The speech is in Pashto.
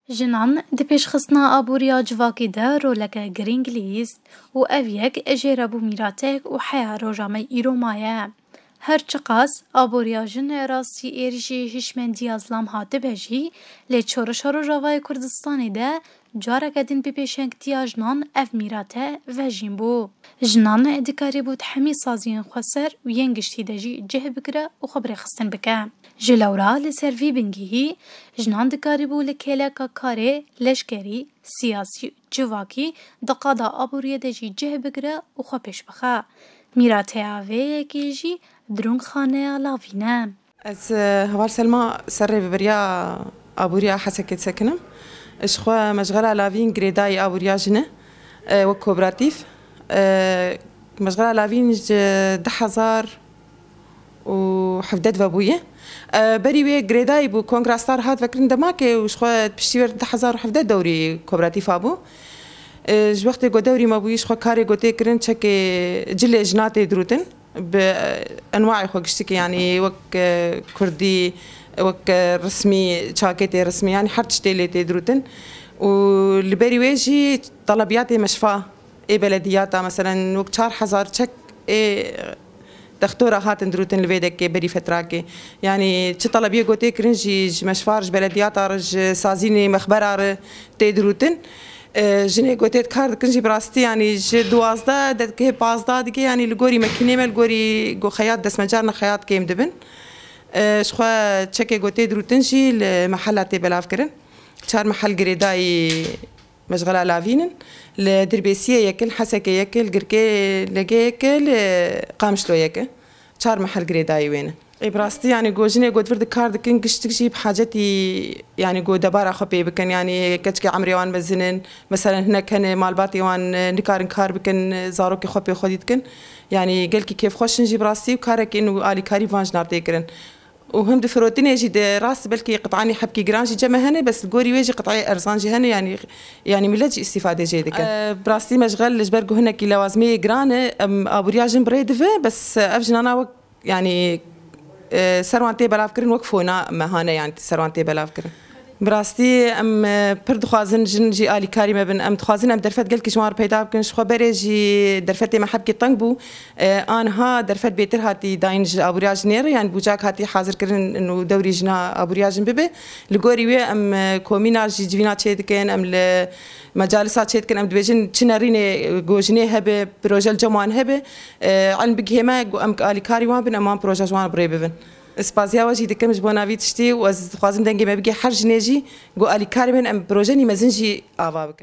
جنان دی پیش خستنا آبوریا جواکی ده رولک گرینگلیست و اویک اجرابو میراتک و حیا روجامه ایرومایه. هر چقاس آبوریا جن راستی ایرجی هشمندی ازلام هاته بجی لی چورش روجاوای کردستانی ده جارک دین بی پیشنگتیا جنان اف میراته و جین بو. جنان ادکاری بود حمی سازین خسر و ینگشتی دجی جه بکره و خبر خستن بکه. جلورا لسروی بنگیهی جنان دکاری بو لکیله که کاره لشکری سیاسی جواکی دقادا آبوریه دجی جه بکره و خواه پیش بخه. میراته آوه کیجی درونگ خانه لاوینه. از هوار سلمى سر ببريا أبوريا حسكت سكنم إشخوا مشغلة لافين جريداي أبوريا جنة وكوبراتيف مشغلة لافين 10,000 وحفدت بابوية بري وي جريداي بو كونغراستار هاد فكرن دماكي وإشخوا بشتير 10,000 وحفدت دوري كوبراتيف أبو ج وقت جو دوري ما بويش خو كاري جو تكرن تشكي جل جناتي دروتن بأنواع خو قشتكي يعني وك كردي وك رسمي شاكيتي رسمي يعني حرتش تيلي دروتن والبري ويجي طلبياتي مشفاه اي بلدياتا مثلا وك 4,000 تشك اي دكتورة هاتن دروتن لبيدك بري فتراكي يعني تش طلبيه جو تكرن جي مشفارج بلدياتا رج سازيني مخبرار تي دروتن جنه گوتت کار کنجی براستی یعنی ج 12 دقیقه 15 دقیقه یعنی لگوری مکینه مل گوری گو خیاط دست مجار نخیاط کیم دبن شخوا چکه گوته دروتنجی لمحلات بلاف کرن چهار محل گریدای مشغله لاوینن لدربيسيه يكل حسكه يكل قركي لقي يكل قامشلو يكل چهار محل گریدای وين براستي يعني جوجني جود فرد كارد كن قشتكشي بحاجتي يعني جو دبارة خبي بكن يعني كتشكي عمري وان بزنن مثلا هنا كان مالباتي وان نكارن كار بكن زاروكي خبي خديت كن يعني قالكي كيف خوش نجي براستي وكارك انه آلي كاري فانج نار تيكرن وهم دفروتين يجي راس بلكي قطعاني حبكي جرانجي جمع هنا بس الجوري ويجي قطعي ارزانجي هنا يعني ملجي استفاده جيدك براستي مشغل جبرجو هنا كي لوازمي جرانه ابو رياجن بريدفه بس افجنا يعني سروانتي بلاف كرن وقفونا مهانه يعني سروانتي بلاف كرن براستي ام برد خوازن جنجي الي كاري ما بن ام تخوازن ام درفت قالك جمار بيدا بكن شخو بريجي درفتي ما حبكي طنبو انها درفت بيتر هاتي داينج ابو رياج نير يعني بوجاك هاتي حاضر كرن انه دوري جنا ابو رياج بيبي لغوري وي ام كومينا جيفينا تشيدكن ام مجالسات تشيدكن ام دبيجن تشناريني جوجني هبه بروجل جمان هبه علم بجهما ام الي كاري وان بن امام بروجا جوان بريبن اسبازيا وجي دكم جبونا فيتشتي واز خوازم دنگي ما بيجي حرج نيجي جو الي كارمن ام بروجني مزنجي افا بكن